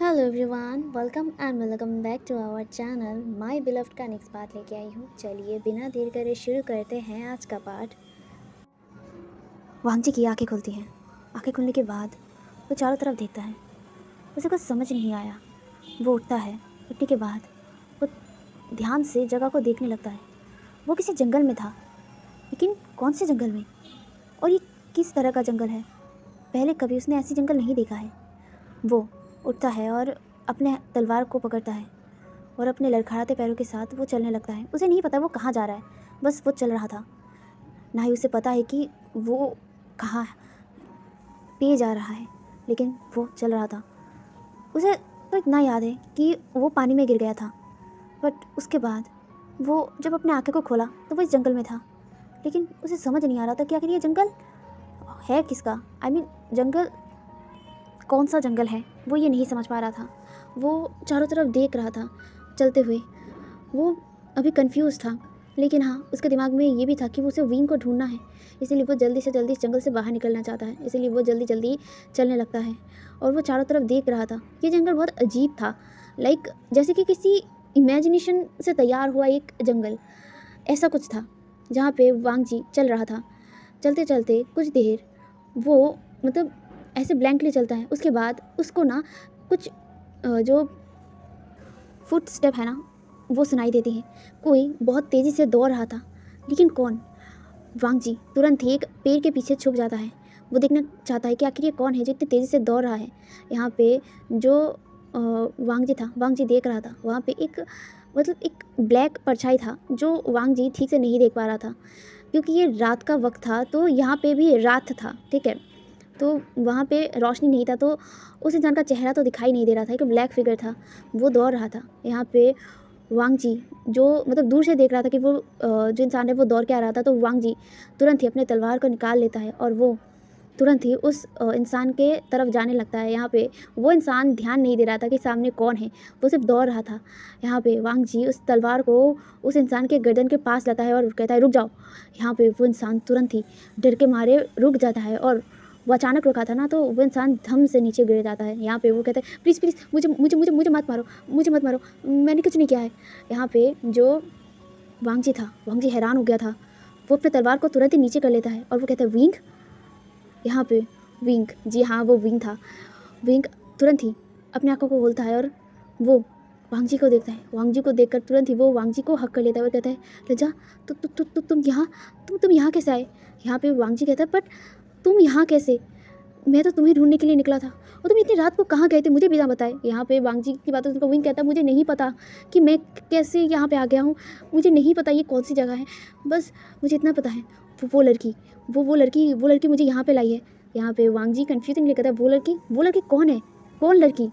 Hello everyone, welcome back to our channel. My beloved का next part लेके आई हूँ। चलिए बिना देर करे शुरू करते हैं आज का पार्ट। वांगजी की आंखें खुलती हैं। आंखें खुलने के बाद वो चारों तरफ देखता है। उसे कुछ समझ नहीं आया। वो उठता है। उठने के बाद वो ध्यान से जगह को देखने लगता है। वो किसी जंगल में था, लेकिन कौन से जंगल में, और ये किस तरह का जंगल है। पहले कभी उसने ऐसी जंगल नहीं देखा है। वो उठता है और अपने तलवार को पकड़ता है और अपने लड़खड़ाते पैरों के साथ वो चलने लगता है। उसे नहीं पता वो कहाँ जा रहा है, बस वो चल रहा था। ना ही उसे पता है कि वो कहाँ पे जा रहा है, लेकिन वो चल रहा था। उसे तो इतना याद है कि वो पानी में गिर गया था, बट उसके बाद वो जब अपने आंखें को खोला तो वो इस जंगल में था। लेकिन उसे समझ नहीं आ रहा था कि आखिर ये जंगल है किसका। जंगल कौन सा जंगल है, वो ये नहीं समझ पा रहा था। वो चारों तरफ देख रहा था चलते हुए। वो अभी कंफ्यूज था, लेकिन हाँ, उसके दिमाग में ये भी था कि वो उसे विंग को ढूंढना है। इसीलिए वो जल्दी से जल्दी इस जंगल से बाहर निकलना चाहता है। इसीलिए वो जल्दी जल्दी चलने लगता है और वो चारों तरफ देख रहा था। ये जंगल बहुत अजीब था, लाइक जैसे कि किसी इमेजिनेशन से तैयार हुआ एक जंगल ऐसा कुछ था, जहाँ पे वांगजी चल रहा था। चलते चलते कुछ देर वो ऐसे ब्लैंकली चलता है। उसके बाद उसको ना कुछ जो फुट स्टेप है ना, वो सुनाई देती हैं। कोई बहुत तेज़ी से दौड़ रहा था, लेकिन कौन। वांगजी तुरंत ही एक पेड़ के पीछे छुप जाता है। वो देखना चाहता है कि आखिर ये कौन है जो इतनी तेज़ी से दौड़ रहा है। यहाँ पे जो वांगजी देख रहा था, वहाँ पे एक ब्लैक परछाई था जो वांगजी ठीक से नहीं देख पा रहा था, क्योंकि ये रात का वक्त था। तो यहाँ पे भी रात था, ठीक है, तो वहाँ पे रोशनी नहीं था, तो उस इंसान का चेहरा तो दिखाई नहीं दे रहा था। एक ब्लैक फिगर था, वो दौड़ रहा था। यहाँ पे वांगजी जो दूर से देख रहा था कि वो जो इंसान है वो दौड़ के आ रहा था। तो वांगजी तुरंत ही अपने तलवार को निकाल लेता है और वो तुरंत ही उस इंसान के तरफ जाने लगता है। यहाँ पे वो इंसान ध्यान नहीं दे रहा था कि सामने कौन है, वो सिर्फ दौड़ रहा था। यहाँ पे वांगजी उस तलवार को उस इंसान के गर्दन के पास लाता है और कहता है, रुक जाओ। यहाँ पे वो इंसान तुरंत ही डर के मारे रुक जाता है, और वो अचानक रुका था ना, तो वो इंसान धम से नीचे गिर जाता है। यहाँ पे वो कहता है, प्लीज़ प्लीज़ मुझे मुझे मुझे मुझे मत मारो, मुझे मत मारो, मैंने कुछ नहीं किया है। यहाँ पे जो वांगजी हैरान हो गया था। वो अपने तलवार को तुरंत ही नीचे कर लेता है और वो कहता है, विंग। यहाँ पे विंग, जी हाँ, वो विंग था। विंग तुरंत ही अपनी आंखों को खोलता है और वो वांगजी को देखता है। वांगजी को देखकर तुरंत ही वो वांगजी को हक कर लेता है और कहता है, लज्जा, तुम यहाँ कैसे आए। यहाँ पे वांगजी कहता है, बट तुम यहाँ कैसे, मैं तो तुम्हें ढूंढने के लिए निकला था, और तुम इतनी रात को कहाँ गए थे, मुझे बिना बताए। यहाँ पे वांगजी की बातों सुनकर विंग कहता है, मुझे नहीं पता कि मैं कैसे यहाँ पे आ गया हूँ, मुझे नहीं पता ये कौन सी जगह है, बस मुझे इतना पता है वो लड़की वो लड़की मुझे यहाँ पे लाई है। यहाँ पे वांगजी कन्फ्यूजिंगली कहता है, वो लड़की कौन है, कौन लड़की।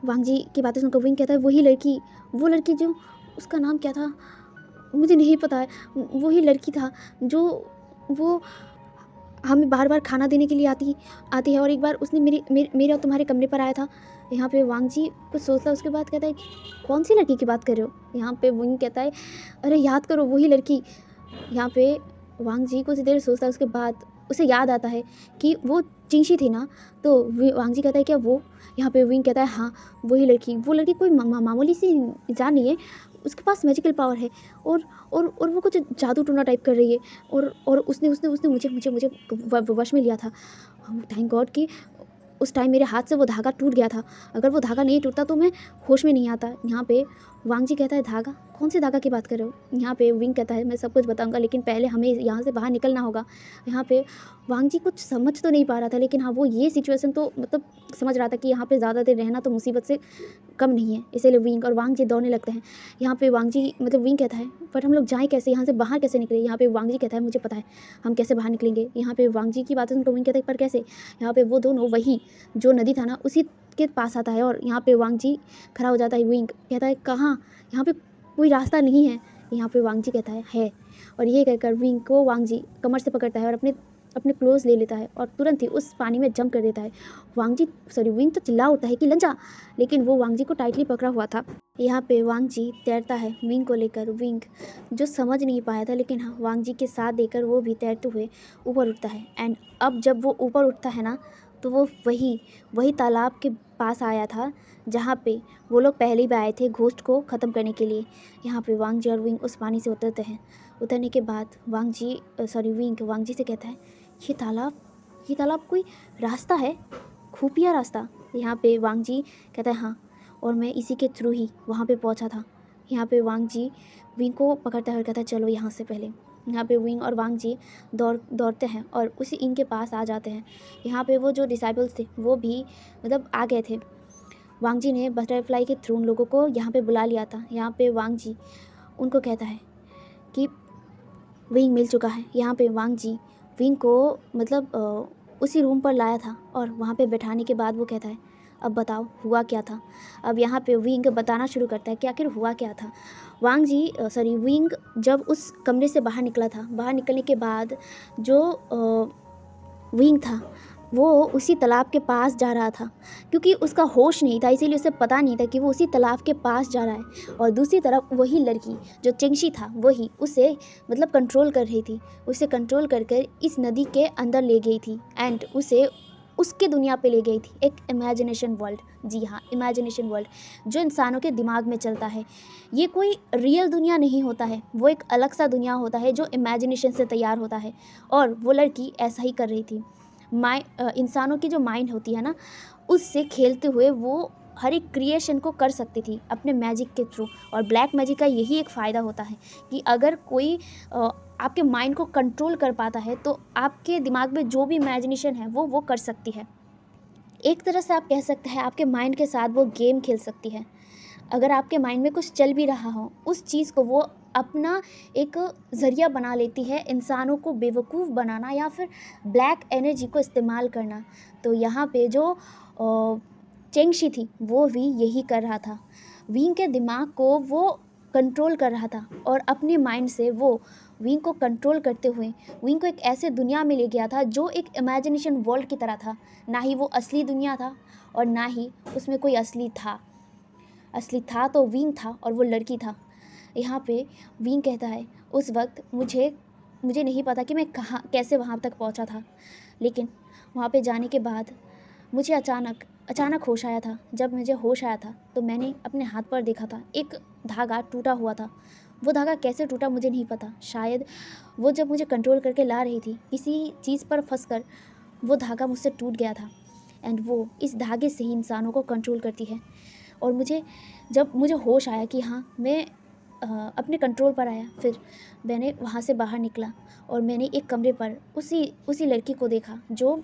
वांगजी की बातें सुनकर विंग कहता है, वो लड़की जो, उसका नाम क्या था मुझे नहीं पता है, वही लड़की था जो वो हमें बार बार खाना देने के लिए आती है, और एक बार उसने मेरे और तुम्हारे कमरे पर आया था। यहाँ पे वांगजी कुछ सोचता है, उसके बाद कहता है, कौन सी लड़की की बात कर रहे हो। यहाँ पे विंग कहता है, अरे याद करो, वही लड़की। यहाँ पे वांगजी कुछ देर सोचता है, उसके बाद उसे याद आता है कि वो चिंशी थी ना। तो वांगजी कहता है, क्या वो। यहाँ पे विंग कहता है, हाँ वही लड़की। वो लड़की कोई मामूली सी इंसान नहीं है, उसके पास मैजिकल पावर है, और वो कुछ जादू टूना टाइप कर रही है, और उसने उसने उसने मुझे मुझे मुझे वश में लिया था। थैंक गॉड कि उस टाइम मेरे हाथ से वो धागा टूट गया था। अगर वो धागा नहीं टूटता तो मैं होश में नहीं आता। यहाँ पे वांगजी कहता है, धागा, कौन से धागा की बात कर रहे हो। यहाँ पे विंग कहता है, मैं सब कुछ बताऊंगा, लेकिन पहले हमें यहाँ से बाहर निकलना होगा। यहाँ पे वांगजी कुछ समझ तो नहीं पा रहा था, लेकिन हाँ, वो ये सिचुएशन तो समझ रहा था कि यहाँ पे ज़्यादा देर रहना तो मुसीबत से कम नहीं है। इसीलिए विंग और वांगजी दौड़ने लगते हैं। यहाँ पे वांगजी विंग कहता है, बट हम लोग जाएँ कैसे, यहाँ से बाहर कैसे निकले। यहाँ पे वांगजी कहता है, मुझे पता है हम कैसे बाहर निकलेंगे। यहाँ पे वांगजी की बातें सुनकर विंग कहता है, पर कैसे। यहाँ पे वो दोनों वही जो नदी था ना, उसी के पास आता है, और यहाँ पे वांगजी खड़ा हो जाता है। विंग कहता है, कहाँ, यहाँ पे कोई रास्ता नहीं है। यहाँ पे वांगजी कहता है, और ये कहकर विंग को वांगजी कमर से पकड़ता है और अपने अपने क्लोज ले लेता है और तुरंत ही उस पानी में जंप कर देता है। विंग तो चिल्ला उठता है कि लंजा, लेकिन वो वांगजी को टाइटली पकड़ा हुआ था। यहाँ पे वांगजी तैरता है विंग को लेकर। विंग जो समझ नहीं पाया था, लेकिन हाँ, वांगजी के साथ देकर वो भी तैरते हुए ऊपर उठता है। एंड अब जब वो ऊपर उठता है ना, तो वो वही तालाब के पास आया था जहाँ पे वो लोग पहले भी आए थे घोस्ट को ख़त्म करने के लिए। यहाँ पे वांग जी और विंग उस पानी से उतरते हैं। उतरने के बाद विंग वांग जी से कहता है, ये तालाब कोई रास्ता है, खुफिया रास्ता। यहाँ पे वांग जी कहता है, हाँ, और मैं इसी के थ्रू ही वहाँ पे पहुँचा था। यहाँ पे वांग जी विंग को पकड़ता है और कहता है, चलो यहाँ से पहले। यहाँ पे विंग और वांग जी दौड़ते हैं और उसी इनके पास आ जाते हैं। यहाँ पे वो जो डिसाइबल्स थे वो भी मतलब आ गए थे। वांग जी ने बटरफ्लाई के थ्रू उन लोगों को यहाँ पे बुला लिया था। यहाँ पे वांग जी उनको कहता है कि विंग मिल चुका है। यहाँ पे वांग जी विंग को मतलब उसी रूम पर लाया था और वहाँ पे बैठाने के बाद वो कहता है, अब बताओ हुआ क्या था। अब यहाँ पे विंग बताना शुरू करता है कि आखिर हुआ क्या था। विंग जब उस कमरे से बाहर निकला था, बाहर निकलने के बाद जो विंग था वो उसी तालाब के पास जा रहा था, क्योंकि उसका होश नहीं था इसीलिए उसे पता नहीं था कि वो उसी तालाब के पास जा रहा है। और दूसरी तरफ वही लड़की जो चेंगशी था वही उसे मतलब कंट्रोल कर रही थी, उसे कंट्रोल कर कर इस नदी के अंदर ले गई थी एंड उसे उसके दुनिया पे ले गई थी, एक इमेजिनेशन वर्ल्ड। जी हाँ, इमेजिनेशन वर्ल्ड जो इंसानों के दिमाग में चलता है। ये कोई रियल दुनिया नहीं होता है, वो एक अलग सा दुनिया होता है जो इमेजिनेशन से तैयार होता है। और वो लड़की ऐसा ही कर रही थी। इंसानों की जो माइंड होती है ना, उससे खेलते हुए वो हर एक क्रिएशन को कर सकती थी अपने मैजिक के थ्रू। और ब्लैक मैजिक का यही एक फ़ायदा होता है कि अगर कोई आपके माइंड को कंट्रोल कर पाता है तो आपके दिमाग में जो भी इमेजिनेशन है वो कर सकती है। एक तरह से आप कह सकते हैं आपके माइंड के साथ वो गेम खेल सकती है। अगर आपके माइंड में कुछ चल भी रहा हो, उस चीज़ को वो अपना एक ज़रिया बना लेती है इंसानों को बेवकूफ़ बनाना या फिर ब्लैक एनर्जी को इस्तेमाल करना। तो यहाँ पे जो चेंगशी थी वो भी यही कर रहा था। विंग के दिमाग को वो कंट्रोल कर रहा था और अपने माइंड से वो विंग को कंट्रोल करते हुए विंग को एक ऐसे दुनिया में ले गया था जो एक इमेजिनेशन वर्ल्ड की तरह था। ना ही वो असली दुनिया था और ना ही उसमें कोई असली था तो विंग था और वो लड़की था। यहाँ पे विंग कहता है, उस वक्त मुझे नहीं पता कि मैं कहाँ कैसे वहाँ तक पहुँचा था, लेकिन वहाँ पे जाने के बाद मुझे अचानक होश आया था। जब मुझे होश आया था तो मैंने अपने हाथ पर देखा था एक धागा टूटा हुआ था। वो धागा कैसे टूटा मुझे नहीं पता, शायद वो जब मुझे कंट्रोल करके ला रही थी किसी चीज़ पर फंसकर वो धागा मुझसे टूट गया था एंड वो इस धागे से ही इंसानों को कंट्रोल करती है। और जब मुझे होश आया कि हाँ मैं अपने कंट्रोल पर आया, फिर मैंने वहाँ से बाहर निकला और मैंने एक कमरे पर उसी लड़की को देखा जो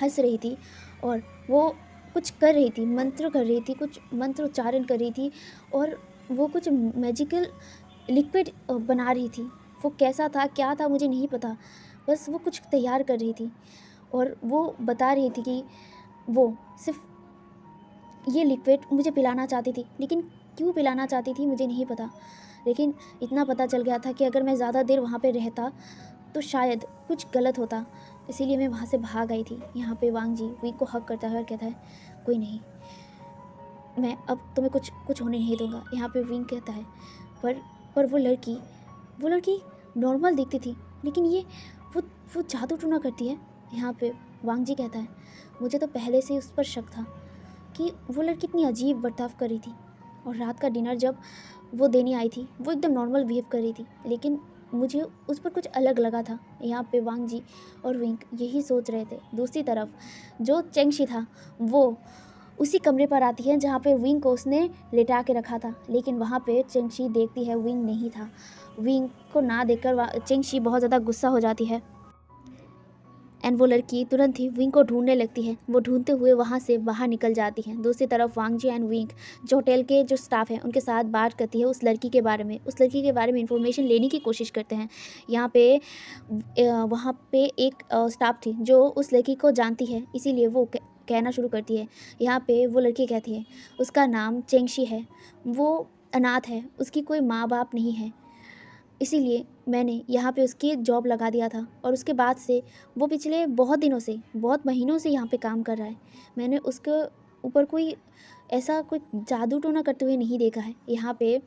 हंस रही थी और वो कुछ कर रही थी, मंत्र कर रही थी, कुछ मंत्र उच्चारण कर रही थी और वो कुछ मैजिकल लिक्विड बना रही थी। वो कैसा था क्या था मुझे नहीं पता, बस वो कुछ तैयार कर रही थी और वो बता रही थी कि वो सिर्फ ये लिक्विड मुझे पिलाना चाहती थी, लेकिन क्यों पिलाना चाहती थी मुझे नहीं पता। लेकिन इतना पता चल गया था कि अगर मैं ज़्यादा देर वहाँ पे रहता तो शायद कुछ गलत होता, इसीलिए मैं वहाँ से भाग आई थी। यहाँ पे वांग जी वी को हक करता है और कहता है, कोई नहीं, मैं अब तुम्हें कुछ होने नहीं दूंगा। यहाँ पे विंग कहता है, पर वो लड़की नॉर्मल दिखती थी, लेकिन वो जादू टूना करती है। यहाँ पे वांग जी कहता है, मुझे तो पहले से उस पर शक था कि वो लड़की इतनी अजीब बर्ताव कर रही थी। और रात का डिनर जब वो देने आई थी वो एकदम नॉर्मल बिहेव कर रही थी, लेकिन मुझे उस पर कुछ अलग लगा था। यहाँ पे वांग जी और विंग यही सोच रहे थे। दूसरी तरफ जो चेंगशी था वो उसी कमरे पर आती है जहाँ पे विंग को उसने लेटा के रखा था, लेकिन वहाँ पे चेंगशी देखती है विंग नहीं था। विंग को ना देखकर चेंगशी बहुत ज़्यादा गुस्सा हो जाती है एंड वो लड़की तुरंत ही विंग को ढूंढने लगती है। वो ढूंढते हुए वहाँ से बाहर निकल जाती है। दूसरी तरफ वांग जी एंड विंग जो होटल के जो स्टाफ हैं उनके साथ बात करती है उस लड़की के बारे में इन्फॉर्मेशन लेने की कोशिश करते हैं। यहाँ पे वहाँ पे एक स्टाफ थी जो उस लड़की को जानती है, इसीलिए वो कहना शुरू करती है। यहाँ पे वो लड़की कहती है उसका नाम चेंगशी है, वो अनाथ है, उसकी कोई माँ बाप नहीं है, इसीलिए मैंने यहाँ पे उसकी जॉब लगा दिया था और उसके बाद से वो पिछले बहुत महीनों से यहाँ पे काम कर रहा है। मैंने उसके ऊपर कोई जादू टोना करते हुए नहीं देखा है। यहाँ पे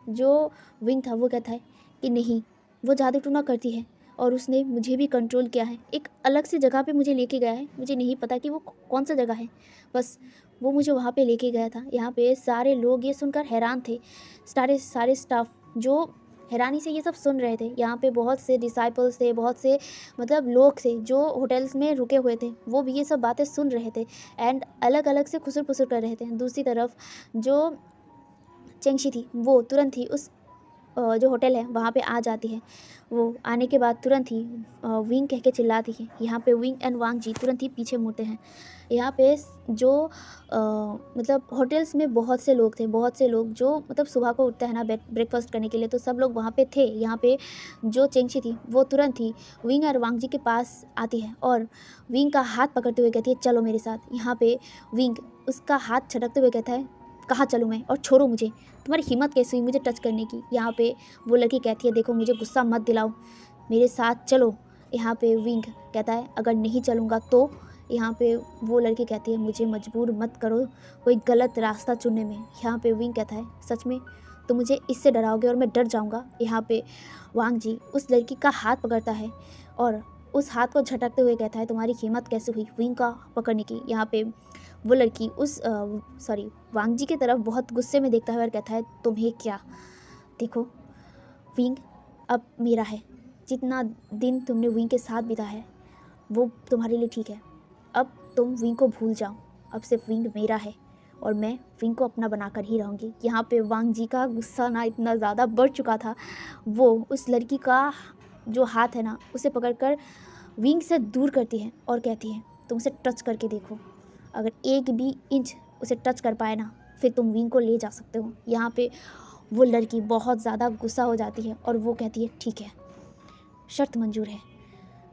जो विंग था वो कहता है कि नहीं, वो जादू टोना करती है और उसने मुझे भी कंट्रोल किया है, एक अलग सी जगह पे मुझे लेके गया है। मुझे नहीं पता कि वो कौन सा जगह है, बस वो मुझे वहाँ पे लेके गया था। यहाँ पे सारे लोग ये सुनकर हैरान थे, सारे सारे स्टाफ जो हैरानी से ये सब सुन रहे थे। यहाँ पे बहुत से डिसाइपल्स थे, बहुत से मतलब लोग थे जो होटल्स में रुके हुए थे, वो भी ये सब बातें सुन रहे थे एंड अलग अलग से खुसर पुसर कर रहे थे। दूसरी तरफ जो चेंगशी थी वो तुरंत ही उस जो होटल है वहाँ पे आ जाती है। वो आने के बाद तुरंत ही विंग कह के चिल्लाती है। यहाँ पे विंग एंड वांग जी तुरंत ही पीछे मुड़ते हैं। यहाँ पे जो मतलब होटल्स में बहुत से लोग थे, बहुत से लोग जो मतलब सुबह को उठते हैं ना ब्रेकफास्ट करने के लिए, तो सब लोग वहाँ पे थे। यहाँ पे जो चेंगशी थी वो तुरंत ही विंग और वांग जी के पास आती है और विंग का हाथ पकड़ते हुए कहती है चलो मेरे साथ। यहाँ पे विंग उसका हाथ झटकते हुए कहता है कहाँ चलूँ मैं, और छोड़ो मुझे, तुम्हारी हिम्मत कैसे हुई मुझे टच करने की। यहाँ पे वो लड़की कहती है देखो मुझे गुस्सा मत दिलाओ, मेरे साथ चलो। यहाँ पे विंग कहता है अगर नहीं चलूँगा तो। यहाँ पे वो लड़की कहती है मुझे मजबूर मत करो कोई गलत रास्ता चुनने में। यहाँ पे विंग कहता है सच में तो मुझे इससे डराओगे और मैं डर जाऊँगा। यहाँ पे वांग जी उस लड़की का हाथ पकड़ता है और उस हाथ को झटकते हुए कहता है तुम्हारी हिम्मत कैसे हुई विंग का पकड़ने की। यहाँ पे वो लड़की उस वांग जी की तरफ बहुत गुस्से में देखता है और कहता है तुम्हें क्या, देखो विंग अब मेरा है, जितना दिन तुमने विंग के साथ बिताया है वो तुम्हारे लिए ठीक है, अब तुम विंग को भूल जाओ, अब सिर्फ विंग मेरा है और मैं विंग को अपना बनाकर ही रहूँगी। यहाँ पे वांग जी का गुस्सा ना इतना ज़्यादा बढ़ चुका था, वो उस लड़की का जो हाथ है ना उसे पकड़कर विंग से दूर करती है और कहती है तुम उसे टच करके देखो, अगर एक भी इंच उसे टच कर पाए ना फिर तुम विंग को ले जा सकते हो। यहाँ पे वो लड़की बहुत ज़्यादा गुस्सा हो जाती है और वो कहती है ठीक है, शर्त मंजूर है,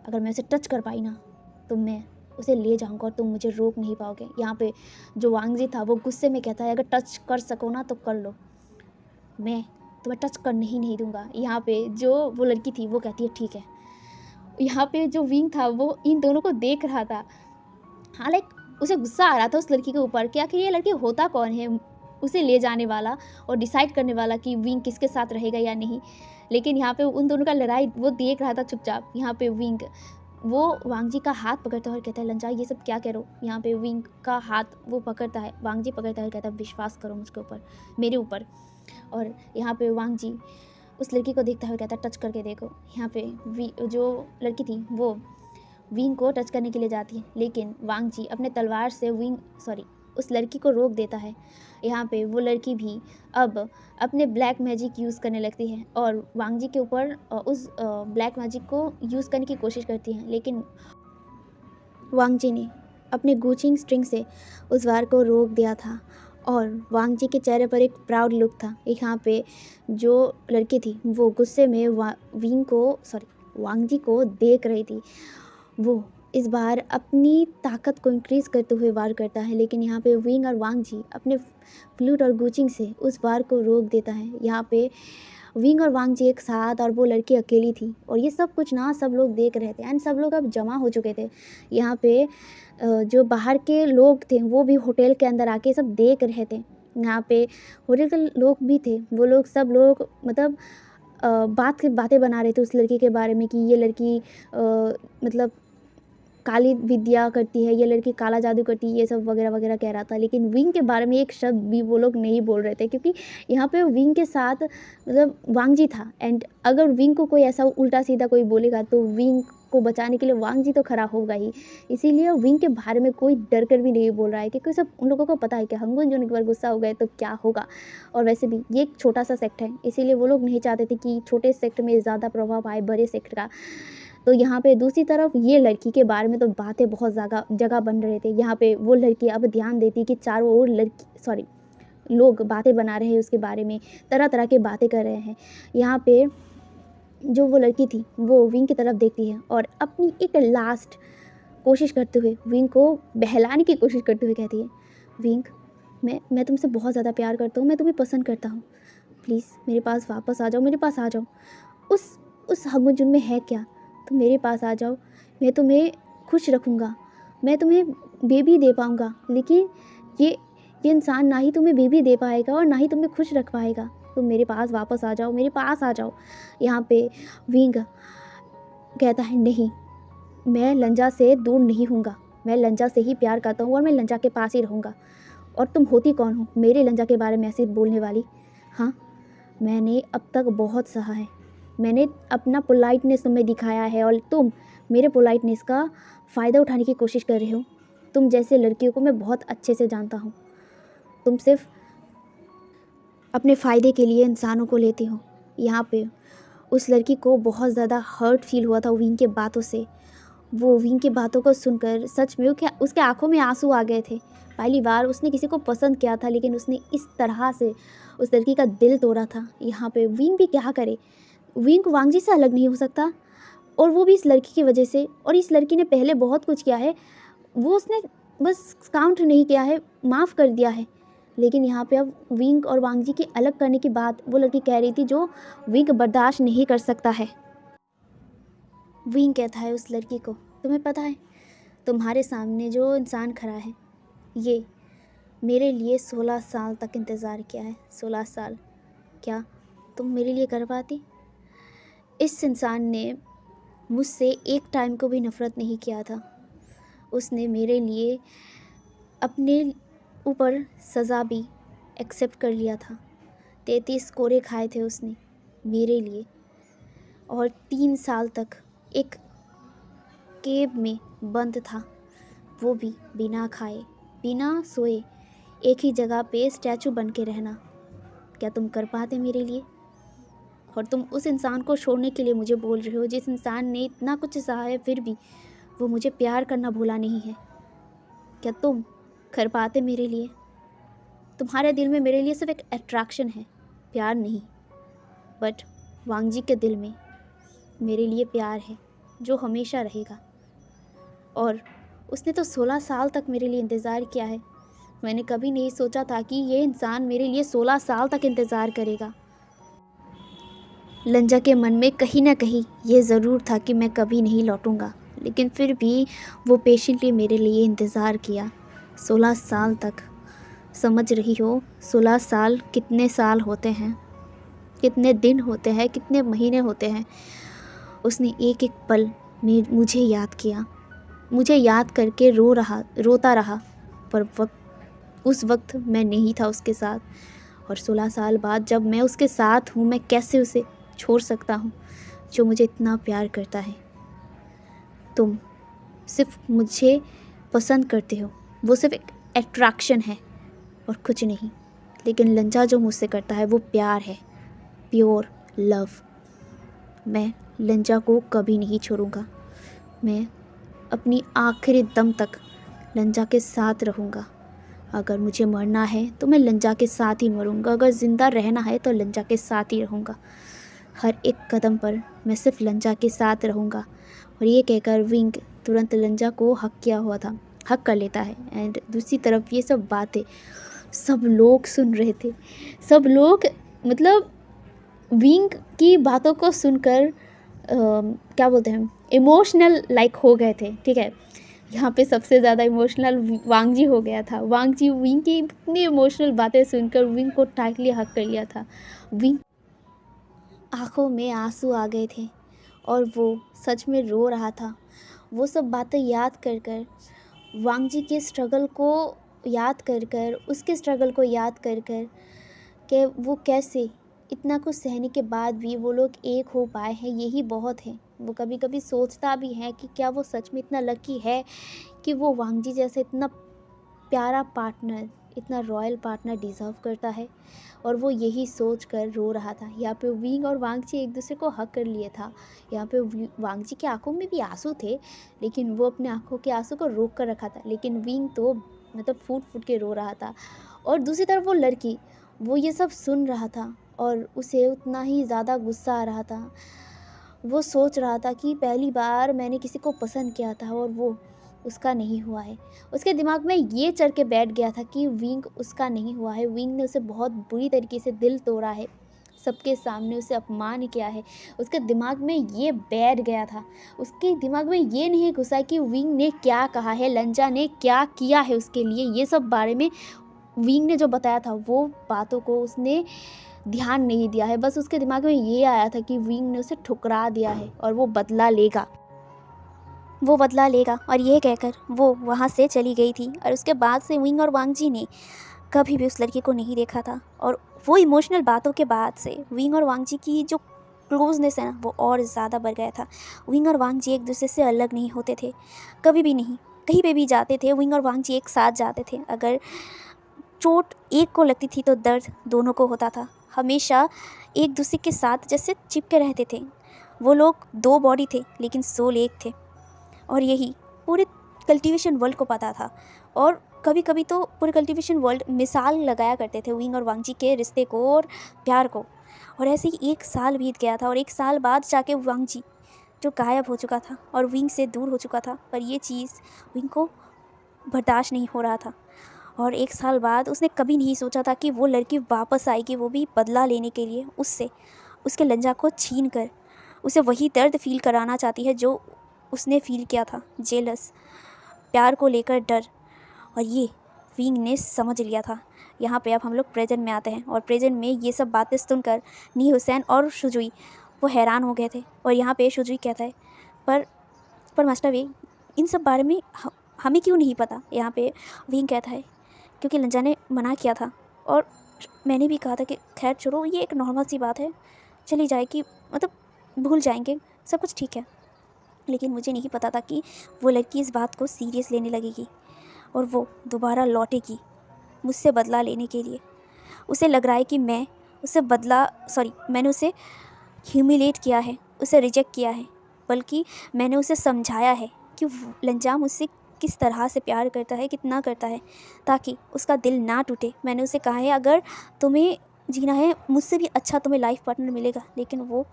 अगर मैं उसे टच कर पाई ना तो मैं उसे ले जाऊंगा और तुम मुझे रोक नहीं पाओगे। यहाँ पे जो वांग जी था वो गुस्से में कहता है अगर टच कर सको ना तो कर लो, मैं तुम्हें टच करने ही नहीं दूंगा। यहाँ पे जो वो लड़की थी वो कहती है ठीक है। यहाँ पे जो विंग था वो इन दोनों को देख रहा था, हाँ लाइक उसे गुस्सा आ रहा था उस लड़की के ऊपर कि आखिर ये लड़की होता कौन है उसे ले जाने वाला और डिसाइड करने वाला कि विंग किसके साथ रहेगा या नहीं। लेकिन यहाँ पे उन दोनों का लड़ाई वो देख रहा था चुपचाप। यहाँ पे विंग वो वांग जी का हाथ पकड़ता है और कहता है लंजा ये सब क्या कह रहे हो। यहाँ पे विंग का हाथ वो पकड़ता है, वांग जी पकड़ता है और कहता है विश्वास करो मुझके ऊपर, मेरे ऊपर। और यहाँ पे वांग जी उस लड़की को देखता है और कहता है टच करके देखो। यहाँ पे जो लड़की थी वो विंग को टच करने के लिए जाती है, लेकिन वांग जी अपने तलवार से उस लड़की को रोक देता है। यहाँ पे वो लड़की भी अब अपने ब्लैक मैजिक यूज़ करने लगती है और वांग जी के ऊपर उस ब्लैक मैजिक को यूज़ करने की कोशिश करती है, लेकिन वांग जी ने अपने गूचिंग स्ट्रिंग से उस वार को रोक दिया था और वांग जी के चेहरे पर एक प्राउड लुक था। यहाँ पे जो लड़की थी वो गुस्से में वांग जी को देख रही थी। वो इस बार अपनी ताकत को इंक्रीज़ करते हुए वार करता है, लेकिन यहाँ पे विंग और वांग जी अपने फ्लूट और गूचिंग से उस वार को रोक देता है। यहाँ पे विंग और वांग जी एक साथ और वो लड़की अकेली थी और ये सब कुछ ना सब लोग देख रहे थे एंड सब लोग अब जमा हो चुके थे। यहाँ पे जो बाहर के लोग थे वो भी होटल के अंदर आके सब देख रहे थे। यहाँ पे होटल के लोग भी थे, वो लोग सब लोग मतलब बातें बना रहे थे उस लड़की के बारे में कि ये लड़की मतलब काली विद्या करती है, ये लड़की काला जादू करती है, ये सब वगैरह वगैरह कह रहा था। लेकिन विंग के बारे में एक शब्द भी वो लोग नहीं बोल रहे थे, क्योंकि यहाँ पे विंग के साथ मतलब वांग जी था एंड अगर विंग को कोई ऐसा उल्टा सीधा कोई बोलेगा तो विंग को बचाने के लिए वांग जी तो खड़ा होगा ही। इसीलिए विंग के बारे में कोई डर कर भी नहीं बोल रहा है, क्योंकि सब उन लोगों को पता है कि हंगुन जो एक बार गुस्सा हो गए तो क्या होगा। और वैसे भी ये एक छोटा सा सेक्ट है, इसीलिए वो लोग नहीं चाहते थे कि छोटे सेक्ट में ज़्यादा प्रभाव आए बड़े सेक्ट का। तो यहाँ पे दूसरी तरफ ये लड़की के बारे में तो बातें बहुत ज़्यादा जगह बन रहे थे। यहाँ पे वो लड़की अब ध्यान देती कि चारों ओर लोग बातें बना रहे हैं उसके बारे में, तरह तरह की बातें कर रहे हैं। यहाँ पे जो वो लड़की थी वो विंग की तरफ देखती है और अपनी एक लास्ट कोशिश करते हुए विंग को बहलाने की कोशिश करते हुए कहती है विंग, मैं तुमसे बहुत ज़्यादा प्यार करता हूँ, मैं तुम्हें पसंद करता हूँ, प्लीज़ मेरे पास वापस आ जाओ, मेरे पास आ जाओ। उस हंगुन में है क्या, तुम मेरे पास आ जाओ, मैं तुम्हें खुश रखूँगा, मैं तुम्हें बेबी दे पाऊँगा। लेकिन ये इंसान ना ही तुम्हें बेबी दे पाएगा और ना ही तुम्हें खुश रख पाएगा, तुम मेरे पास वापस आ जाओ, मेरे पास आ जाओ। यहाँ पे विंग कहता है नहीं, मैं लंजा से दूर नहीं हूँगा, मैं लंजा से ही प्यार करता हूँ और मैं लंजा के पास ही रहूँगा। और तुम होती कौन हो मेरे लंजा के बारे में ऐसे बोलने वाली? हाँ, मैंने अब तक बहुत सहा है, मैंने अपना पोलाइटनेस तुम्हें दिखाया है और तुम मेरे पोलाइटनेस का फ़ायदा उठाने की कोशिश कर रहे हो। तुम जैसे लड़कियों को मैं बहुत अच्छे से जानता हूँ, तुम सिर्फ अपने फ़ायदे के लिए इंसानों को लेते हो। यहाँ पे उस लड़की को बहुत ज़्यादा हर्ट फील हुआ था विंग के बातों से। वो विंग की बातों को सुनकर सच में उसके आंखों में आंसू आ गए थे। पहली बार उसने किसी को पसंद किया था, लेकिन उसने इस तरह से उस लड़की का दिल तोड़ा था। यहाँ पे विंग भी क्या करे, विंग वांगजी से अलग नहीं हो सकता, और वो भी इस लड़की की वजह से। और इस लड़की ने पहले बहुत कुछ किया है, वो उसने बस काउंट नहीं किया है, माफ़ कर दिया है। लेकिन यहाँ पे अब विंग और वांगजी की अलग करने की बात वो लड़की कह रही थी जो विंग बर्दाश्त नहीं कर सकता है। विंग कहता है उस लड़की को, तुम्हें पता है तुम्हारे सामने जो इंसान खड़ा है, ये मेरे लिए 16 साल तक इंतज़ार किया है। 16 साल, क्या तुम मेरे लिए कर पाती? इस इंसान ने मुझसे एक टाइम को भी नफ़रत नहीं किया था। उसने मेरे लिए अपने ऊपर सज़ा भी एक्सेप्ट कर लिया था। 33 कोड़े खाए थे उसने मेरे लिए, और 3 साल तक एक केव में बंद था, वो भी बिना खाए बिना सोए एक ही जगह पे स्टैचू बन के रहना। क्या तुम कर पाते मेरे लिए? और तुम उस इंसान को छोड़ने के लिए मुझे बोल रहे हो, जिस इंसान ने इतना कुछ सहा है फिर भी वो मुझे प्यार करना भूला नहीं है। क्या तुम कर पाते मेरे लिए? तुम्हारे दिल में मेरे लिए सिर्फ एक अट्रैक्शन है, प्यार नहीं। बट वांगजी के दिल में मेरे लिए प्यार है जो हमेशा रहेगा। और उसने तो 16 साल तक मेरे लिए इंतज़ार किया है। मैंने कभी नहीं सोचा था कि ये इंसान मेरे लिए 16 साल तक इंतज़ार करेगा। लंजा के मन में कहीं ना कहीं ये ज़रूर था कि मैं कभी नहीं लौटूंगा, लेकिन फिर भी वो पेशेंटली मेरे लिए इंतज़ार किया 16 साल तक। समझ रही हो 16 साल कितने साल होते हैं, कितने दिन होते हैं, कितने महीने होते हैं। उसने एक एक पल में मुझे याद किया, मुझे याद करके रोता रहा, पर उस वक्त मैं नहीं था उसके साथ। और 16 साल बाद जब मैं उसके साथ हूँ, मैं कैसे उसे छोड़ सकता हूँ जो मुझे इतना प्यार करता है। तुम सिर्फ मुझे पसंद करते हो, वो सिर्फ एक अट्रैक्शन है और कुछ नहीं। लेकिन लंजा जो मुझसे करता है वो प्यार है, प्योर लव। मैं लंजा को कभी नहीं छोड़ूंगा। मैं अपनी आखिरी दम तक लंजा के साथ रहूँगा। अगर मुझे मरना है तो मैं लंजा के साथ ही मरूँगा, अगर ज़िंदा रहना है तो लंजा के साथ ही रहूँगा। हर एक कदम पर मैं सिर्फ लंजा के साथ रहूँगा। और ये कहकर विंग तुरंत लंजा को हक कर लेता है। एंड दूसरी तरफ ये सब बातें सब लोग सुन रहे थे। सब लोग मतलब विंग की बातों को सुनकर क्या बोलते हैं, इमोशनल लाइक हो गए थे। ठीक है, यहाँ पे सबसे ज़्यादा इमोशनल वांगजी हो गया था। वांगजी विंग की इतनी इमोशनल बातें सुनकर विंग को टाइटली हक कर लिया था। विंग आँखों में आंसू आ गए थे और वो सच में रो रहा था। वो सब बातें याद कर कर, वांगजी के स्ट्रगल को याद कर कर, उसके स्ट्रगल को याद कर कर, कि वो कैसे इतना कुछ सहने के बाद भी वो लोग एक हो पाए हैं, यही बहुत है। वो कभी कभी सोचता भी है कि क्या वो सच में इतना लकी है कि वो वांगजी जैसे इतना प्यारा पार्टनर, इतना रॉयल पार्टनर डिज़र्व करता है। और वो यही सोच कर रो रहा था। यहाँ पे विंग और वांगजी एक दूसरे को हक कर लिए था। यहाँ पे वांगजी की आंखों में भी आंसू थे, लेकिन वो अपने आंखों के आंसू को रोक कर रखा था। लेकिन विंग तो मतलब फूट फूट के रो रहा था। और दूसरी तरफ वो लड़की, वो ये सब सुन रहा था और उसे उतना ही ज़्यादा गुस्सा आ रहा था। वो सोच रहा था कि पहली बार मैंने किसी को पसंद किया था और वो उसका नहीं हुआ है। उसके दिमाग में ये चढ़ के बैठ गया था कि विंग उसका नहीं हुआ है। विंग ने उसे बहुत बुरी तरीके से दिल तोड़ा है, सबके सामने उसे अपमान किया है। उसके दिमाग में ये बैठ गया था। उसके दिमाग में ये नहीं घुसा कि विंग ने क्या कहा है, लंजा ने क्या किया है उसके लिए। ये सब बारे में विंग ने जो बताया था वो बातों को उसने ध्यान नहीं दिया है। बस उसके दिमाग में ये आया था कि विंग ने उसे ठुकरा दिया है और वो बदला लेगा, वो बदला लेगा। और ये कहकर वो वहाँ से चली गई थी। और उसके बाद से विंग और वांगजी ने कभी भी उस लड़की को नहीं देखा था। और वो इमोशनल बातों के बाद से विंग और वांगजी की जो क्लोजनेस है ना, वो और ज़्यादा बढ़ गया था। विंग और वांगजी एक दूसरे से अलग नहीं होते थे, कभी भी नहीं। कहीं पे भी जाते थे विंग और वांगजी एक साथ जाते थे। अगर चोट एक को लगती थी तो दर्द दोनों को होता था। हमेशा एक दूसरे के साथ जैसे चिपके रहते थे। वो लोग दो बॉडी थे लेकिन सोल एक थे। और यही पूरे कल्टीवेशन वर्ल्ड को पता था। और कभी कभी तो पूरे कल्टीवेशन वर्ल्ड मिसाल लगाया करते थे विंग और वांगजी के रिश्ते को और प्यार को। और ऐसे ही एक साल बीत गया था और एक साल बाद जाके वांगजी जो गायब हो चुका था और विंग से दूर हो चुका था। पर ये चीज़ विंग को बर्दाश्त नहीं हो रहा था। और एक साल बाद उसने कभी नहीं सोचा था कि वो लड़की वापस आएगी, वो भी बदला लेने के लिए उससे, उसके लंजा को छीन कर उसे वही दर्द फील कराना चाहती है जो उसने फील किया था, जेलस, प्यार को लेकर डर। और ये विंग ने समझ लिया था। यहाँ पे अब हम लोग प्रेजेंट में आते हैं और प्रेजेंट में ये सब बातें सुनकर नी हुसैन और शुजुई वो हैरान हो गए थे। और यहाँ पे शुजुई कहता है पर मास्टर वे, इन सब बारे में हमें क्यों नहीं पता। यहाँ पे विंग कहता है क्योंकि लंजा ने मना किया था और मैंने भी कहा था कि खैर छोड़ो, ये एक नॉर्मल सी बात है, चली जाएगी, मतलब भूल जाएंगे, सब कुछ ठीक है। लेकिन मुझे नहीं पता था कि वो लड़की इस बात को सीरियस लेने लगेगी और वो दोबारा लौटेगी मुझसे बदला लेने के लिए। उसे लग रहा है कि मैंने उसे ह्यूमिलेट किया है, उसे रिजेक्ट किया है, बल्कि मैंने उसे समझाया है कि लंजा मुझसे किस तरह से प्यार करता है, कितना करता है, ताकि उसका दिल ना टूटे। मैंने उसे कहा है अगर तुम्हें जीना है मुझसे भी अच्छा तुम्हें लाइफ पार्टनर मिलेगा। लेकिन वो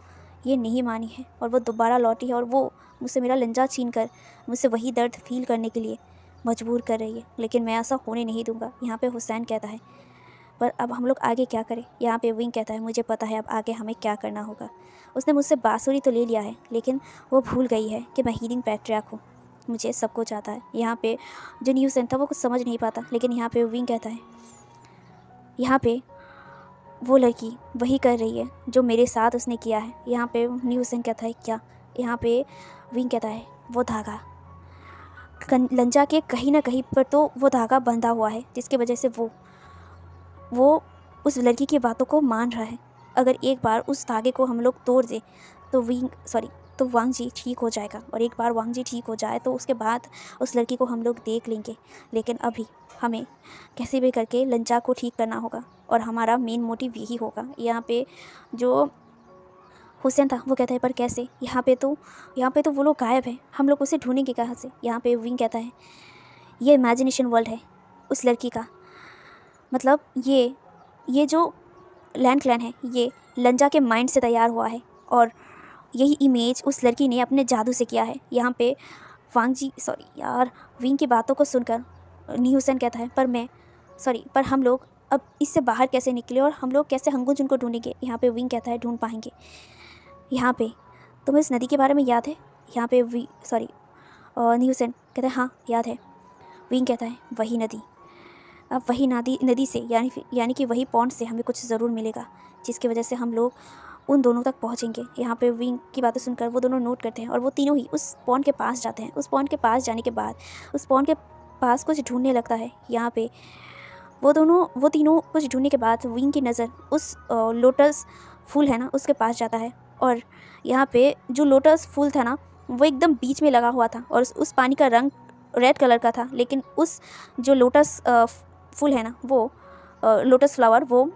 ये नहीं मानी है और वो दोबारा लौटी है और वो मुझसे मेरा लंजा छीन कर मुझसे वही दर्द फील करने के लिए मजबूर कर रही है। लेकिन मैं ऐसा होने नहीं दूंगा। यहाँ पे हुसैन कहता है पर अब हम लोग आगे क्या करें। यहाँ पे विंग कहता है मुझे पता है अब आगे हमें क्या करना होगा। उसने मुझसे बांसुरी तो ले लिया है लेकिन वो भूल गई है कि मैं हीलिंग पैट्रियार्क हूँ, मुझे सब कुछ आता है। यहाँ पे जो नी हुसैन था वो कुछ समझ नहीं पाता। लेकिन यहाँ पे विंग कहता है यहाँ पे वो लड़की वही कर रही है जो मेरे साथ उसने किया है। यहाँ पे नी हुसैन कहता है क्या। यहाँ पे विंग कहता है वो धागा लंजा के कहीं ना कहीं पर तो वो धागा बंधा हुआ है जिसकी वजह से वो उस लड़की की बातों को मान रहा है। अगर एक बार उस धागे को हम लोग तोड़ दें तो वांगजी ठीक हो जाएगा। और एक बार वांगजी ठीक हो जाए तो उसके बाद उस लड़की को हम लोग देख लेंगे। लेकिन अभी हमें कैसे भी करके लंजा को ठीक करना होगा और हमारा मेन मोटिव यही होगा। यहाँ पे जो हुसैन था वो कहता है पर कैसे। यहाँ पे तो वो लोग गायब हैं, हम लोग उसे ढूंढेंगे कहाँ से। यहाँ पे विंग कहता है ये इमेजिनेशन वर्ल्ड है उस लड़की का, मतलब ये जो लैंड क्लैन है ये लंजा के माइंड से तैयार हुआ है और यही इमेज उस लड़की ने अपने जादू से किया है। यहाँ पे विंग की बातों को सुनकर नी हुसैन कहता है पर हम लोग अब इससे बाहर कैसे निकले और हम लोग कैसे हंगुन को ढूंढेंगे। यहाँ पे विंग कहता है ढूंढ पाएंगे। यहाँ पे तुम्हें इस नदी के बारे में याद है। यहाँ पे नी हुसैन कहता है हाँ याद है। विंग कहता है वही नदी, अब वही नदी से यानी कि वही पॉन्ड से हमें कुछ ज़रूर मिलेगा जिसकी वजह से हम लोग उन दोनों तक पहुँचेंगे। यहाँ पे विंग की बातें सुनकर वो दोनों नोट करते हैं और वो तीनों ही उस पॉन्ड के पास जाते हैं। उस पॉन्ड के पास जाने के बाद उस पॉन्ड के पास कुछ ढूंढने लगता है। यहाँ पे वो तीनों कुछ ढूंढने के बाद विंग की नज़र उस लोटस फूल है ना उसके पास जाता है। और यहाँ पे जो लोटस फूल था ना वो एकदम बीच में लगा हुआ था और उस पानी का रंग रेड कलर का था। लेकिन उस जो लोटस फूल है ना वो लोटस फ्लावर वो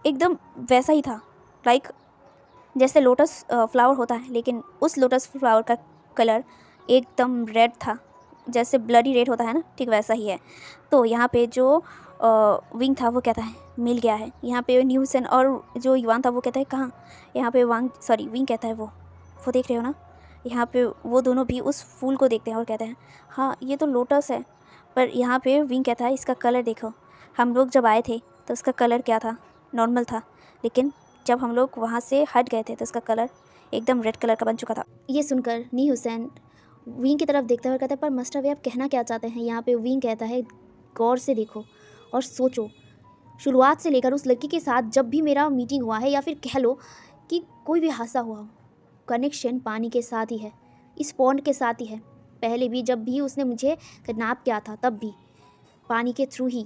एकदम वैसा ही था, लाइक जैसे लोटस फ्लावर होता है। लेकिन उस लोटस फ्लावर का कलर एकदम रेड था, जैसे ब्लडी रेड होता है ना, ठीक वैसा ही है। तो यहाँ पे जो विंग था वो कहता है मिल गया है। यहाँ पे नी हुसैन और जो युवान था वो कहता है कहाँ। यहाँ पे विंग कहता है वो देख रहे हो ना। यहाँ पे वो दोनों भी उस फूल को देखते हैं और कहते हैं हाँ ये तो लोटस है। पर यहाँ पे विंग कहता है इसका कलर देखो, हम लोग जब आए थे तो उसका कलर क्या था, नॉर्मल था। लेकिन जब हम लोग वहाँ से हट गए थे तो उसका कलर एकदम रेड कलर का बन चुका था। ये सुनकर नी हुसैन विंग की तरफ देखता हुआ कहता है पर मास्टर वे आप कहना क्या चाहते हैं। यहाँ पे विंग कहता है गौर से देखो और सोचो, शुरुआत से लेकर उस लड़की के साथ जब भी मेरा मीटिंग हुआ है या फिर कह लो कि कोई भी हादसा हुआ हो, कनेक्शन पानी के साथ ही है, इस पॉन्ड के साथ ही है। पहले भी जब भी उसने मुझे किडनैप किया था तब भी पानी के थ्रू ही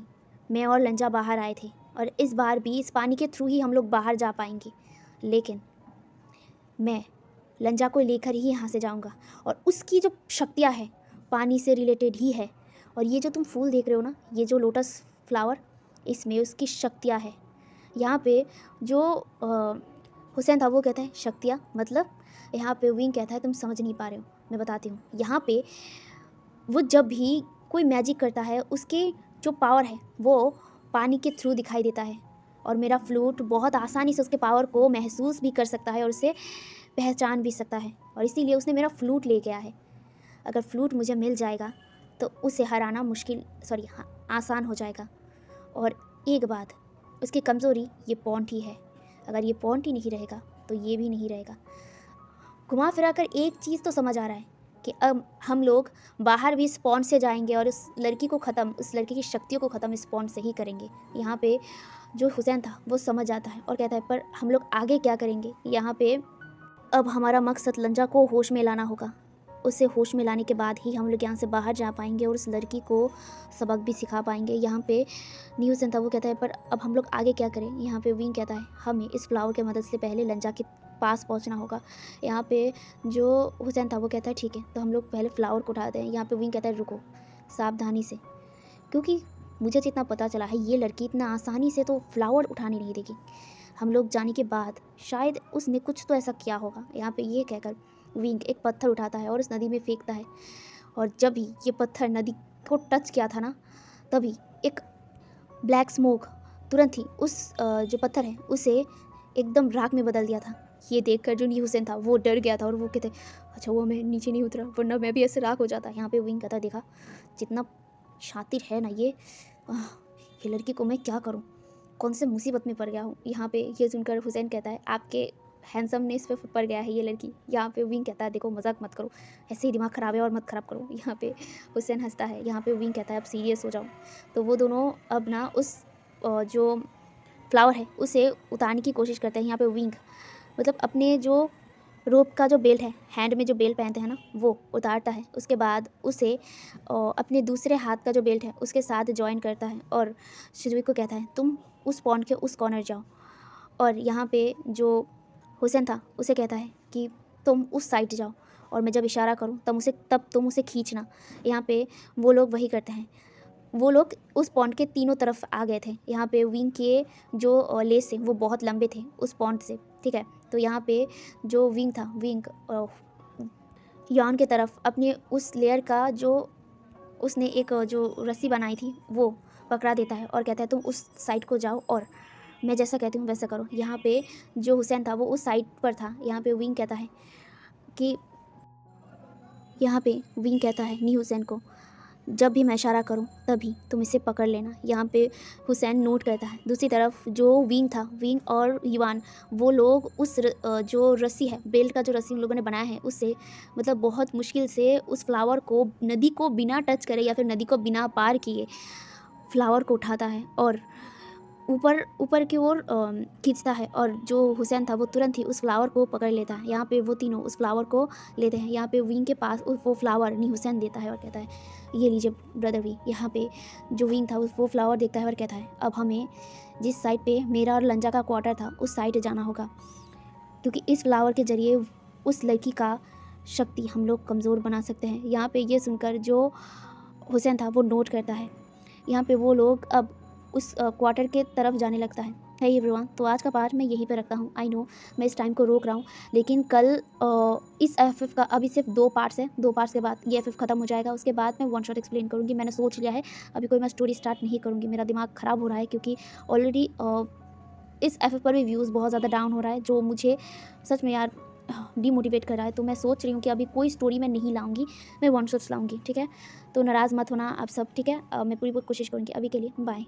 मैं और लंजा बाहर आए थे, और इस बार भी इस पानी के थ्रू ही हम लोग बाहर जा पाएंगे। लेकिन मैं लंजा को लेकर ही यहाँ से जाऊँगा, और उसकी जो शक्तियाँ हैं पानी से रिलेटेड ही है। और ये जो तुम फूल देख रहे हो ना, ये जो लोटस फ्लावर, इसमें उसकी शक्तियाँ है। यहाँ पे जो हुसैन था वो कहता है शक्तियाँ मतलब, यहाँ पे विंग कहता है तुम समझ नहीं पा रहे हो, मैं बताती हूँ। यहाँ पे वो जब भी कोई मैजिक करता है उसके जो पावर है वो पानी के थ्रू दिखाई देता है, और मेरा फ्लूट बहुत आसानी से उसके पावर को महसूस भी कर सकता है और उसे पहचान भी सकता है, और इसीलिए उसने मेरा फ्लूट ले गया है। अगर फ्लूट मुझे मिल जाएगा तो उसे हराना आसान हो जाएगा। और एक बात, उसकी कमज़ोरी ये पॉन्ट ही है। अगर ये पॉन्ट ही नहीं रहेगा तो ये भी नहीं रहेगा। घुमा फिरा कर एक चीज़ तो समझ आ रहा है कि अब हम लोग बाहर भी इस पॉन्ट से जाएंगे और उस लड़की की शक्तियों को ख़त्म इस पॉन्ट से ही करेंगे। यहाँ पे जो हुसैन था वो समझ आता है और कहता है पर हम लोग आगे क्या करेंगे। यहाँ पे अब हमारा मकसद लंजा को होश में लाना होगा। उसे होश में लाने के बाद ही हम लोग यहाँ से बाहर जा पाएंगे और उस लड़की को सबक भी सिखा पाएंगे। यहाँ पे न्यू हुसैन था वो कहता है पर अब हम लोग आगे क्या करें। यहाँ पे विंग कहता है हमें इस फ्लावर की मदद से पहले लंजा के पास पहुँचना होगा। यहाँ पे जो हुसैन था वो कहता है ठीक है, तो हम लोग पहले फ्लावर को उठाते हैं। यहाँ पे विंग कहता है रुको सावधानी से, क्योंकि मुझे जितना पता चला है ये लड़की इतना आसानी से तो फ्लावर उठाने नहीं देगी। हम लोग जाने के बाद शायद उसने कुछ तो ऐसा किया होगा। यहाँ पे ये कहकर विंग एक पत्थर उठाता है और उस नदी में फेंकता है, और जब ही ये पत्थर नदी को टच किया था ना, तभी एक ब्लैक स्मोक तुरंत ही उस जो पत्थर है उसे एकदम राख में बदल दिया था। ये देखकर जो न्यू हुसैन था वो डर गया था और वो कहते अच्छा वो मैं नीचे नहीं उतरा वरना मैं भी ऐसे राख हो जाता। यहाँ पे विंग कहता देखा जितना शातिर है ना ये लड़की को मैं क्या करूँ, कौन से मुसीबत में पड़ गया हूँ। यहाँ पे ये सुनकर हुसैन कहता है आपके हैंडसमनेस पे पड़ गया है ये लड़की। यहाँ पे विंग कहता है देखो मजाक मत करो, ऐसे ही दिमाग ख़राब है और मत ख़राब करो। यहाँ पे हुसैन हंसता है। यहाँ पे विंग कहता है अब सीरियस हो जाओ। तो वो दोनों अब ना उस जो फ्लावर है उसे उतारने की कोशिश करते हैं। यहाँ पे विंग मतलब अपने जो रोप का जो बेल्ट है, हैंड में जो बेल्ट पहनते हैं ना, वो उतारता है। उसके बाद उसे अपने दूसरे हाथ का जो बेल्ट है उसके साथ जॉइन करता है और शिजवी को कहता है तुम उस पॉन्ड के उस कॉर्नर जाओ। और यहाँ पे जो हुसैन था उसे कहता है कि तुम उस साइड जाओ और मैं जब इशारा करूँ तब तुम उसे खींचना। यहाँ पे वो लोग वही करते हैं। वो लोग उस पॉन्ड के तीनों तरफ आ गए थे। यहाँ पे विंग के जो लेस थे वो बहुत लंबे थे उस पॉन्ड से, ठीक है। तो यहाँ पे जो विंग था, विंग यान के तरफ अपने उस लेयर का जो उसने एक जो रस्सी बनाई थी वो पकड़ा देता है और कहता है तुम उस साइड को जाओ और मैं जैसा कहती हूँ वैसा करो। यहाँ पे जो हुसैन था वो उस साइड पर था। यहाँ पे विंग कहता है कि न्यू हुसैन को जब भी मैं इशारा करूं तभी तुम इसे पकड़ लेना। यहाँ पे हुसैन नोट करता है। दूसरी तरफ जो विंग था, विंग और युवान, वो लोग उस जो रस्सी है, बेल्ट का जो रस्सी उन लोगों ने बनाया है उससे मतलब बहुत मुश्किल से उस फ्लावर को नदी को बिना टच करे या फिर नदी को बिना पार किए फ्लावर को उठाता है और ऊपर की ओर खींचता है। और जो हुसैन था वो तुरंत ही उस फ्लावर को पकड़ लेता है। यहाँ पे वो तीनों उस फ्लावर को लेते हैं। यहाँ पे विंग के पास वो फ्लावर न्यू हुसैन देता है और कहता है ये लीजिए ब्रदर विंग। यहाँ पे जो विंग था वो फ्लावर देखता है और कहता है अब हमें जिस साइड पे मेरा और लंजा का क्वार्टर था उस साइड जाना होगा, क्योंकि इस फ्लावर के ज़रिए उस लड़की का शक्ति हम लोग कमज़ोर बना सकते हैं। यहाँ पे ये सुनकर जो हुसैन था वो नोट करता है। यहाँ पे वो लोग अब उस क्वार्टर के तरफ जाने लगता है। है एवरीवन, तो आज का पार्ट मैं यहीं पे रखता हूँ। आई नो मैं इस टाइम को रोक रहा हूँ, लेकिन कल इस एफ का अभी सिर्फ 2 पार्ट्स हैं। 2 पार्ट्स के बाद ये एफ ख़त्म हो जाएगा। उसके बाद मैं वन शॉट एक्सप्लेन करूँगी। मैंने सोच लिया है अभी कोई मैं स्टोरी स्टार्ट नहीं करूँगी। मेरा दिमाग ख़राब हो रहा है क्योंकि ऑलरेडी इस एफ पर भी व्यूज़ बहुत ज़्यादा डाउन हो रहा है, जो मुझे सच में यार डीमोटिवेट कर रहा है। तो मैं सोच रही हूँ कि अभी कोई स्टोरी मैं नहीं लाऊंगी, मैं वन शॉट्स लाऊंगी, ठीक है। तो नाराज़ मत होना आप सब, ठीक है। मैं पूरी कोशिश करूँगी। अभी के लिए बाय।